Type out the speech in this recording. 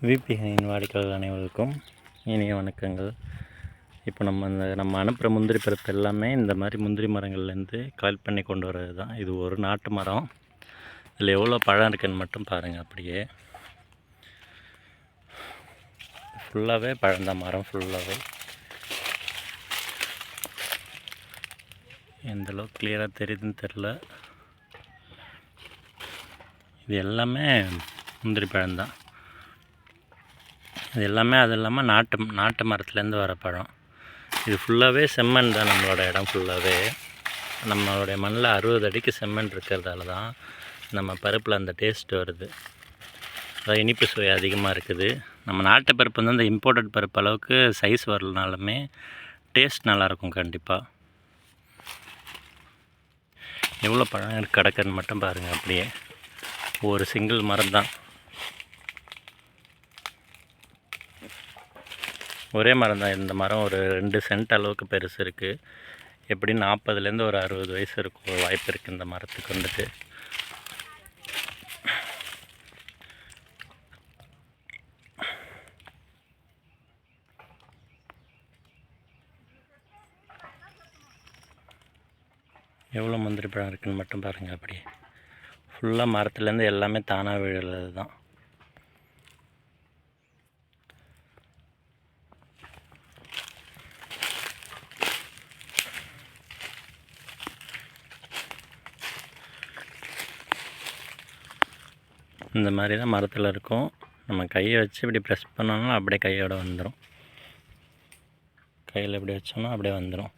VPN வாடிக்கையாளர் அனைவருக்கும் இனிய வணக்கங்கள். இப்போ நம்ம அனுப்புகிற முந்திரி பருப்பு எல்லாமே இந்த மாதிரி முந்திரி மரங்கள்லேருந்து கலெக்ட் பண்ணி கொண்டு வர்றது தான். இது ஒரு நாட்டு மரம். இதில் எவ்வளோ பழம் இருக்குன்னு மட்டும் பாருங்கள். அப்படியே ஃபுல்லாகவே பழந்தான், மரம் ஃபுல்லாகவே. எந்தளவுக்கு கிளியராக தெரியுதுன்னு தெரில. இது எல்லாமே முந்திரி பழம்தான். இது எல்லாமே அது இல்லாமல் நாட்டு மரத்துலேருந்து வர பழம். இது ஃபுல்லாகவே செம்மண் தான். நம்மளோட இடம் ஃபுல்லாகவே நம்மளுடைய மண்ணில் 60 அடிக்கு செம்மண் இருக்கிறதால தான் நம்ம பருப்பில் அந்த டேஸ்ட் வருது. அதாவது இனிப்பு சுவை அதிகமாக இருக்குது. நம்ம நாட்டு பருப்பு வந்து அந்த இம்போர்ட்டட் பருப்பு அளவுக்கு சைஸ் வரலனாலுமே டேஸ்ட் நல்லாயிருக்கும் கண்டிப்பாக. எவ்வளோ பழம் கிடக்குன்னு மட்டும் பாருங்கள். அப்படியே ஒரு சிங்கிள் மரம் தான், ஒரே மரம் தான். இந்த மரம் ஒரு 2 சென்ட் அளவுக்கு பெருசு இருக்குது. எப்படி 40லேருந்து ஒரு 60 வயசு இருக்கும் வாய்ப்பு இருக்குது இந்த மரத்துக்கு வந்துட்டு. எவ்வளோ முந்திரி பழம் இருக்குதுன்னு மட்டும் பாருங்கள். அப்படியே ஃபுல்லாக மரத்துலேருந்து எல்லாமே தானாக விழுறது தான். இந்த மாதிரி தான் மரத்தில் இருக்கும். நம்ம கையை வச்சு இப்படி ப்ரெஸ் பண்ணோம்னா அப்படியே கையோடு வந்துடும். கையில் இப்படி வச்சோம்னா அப்படியே வந்துடும்.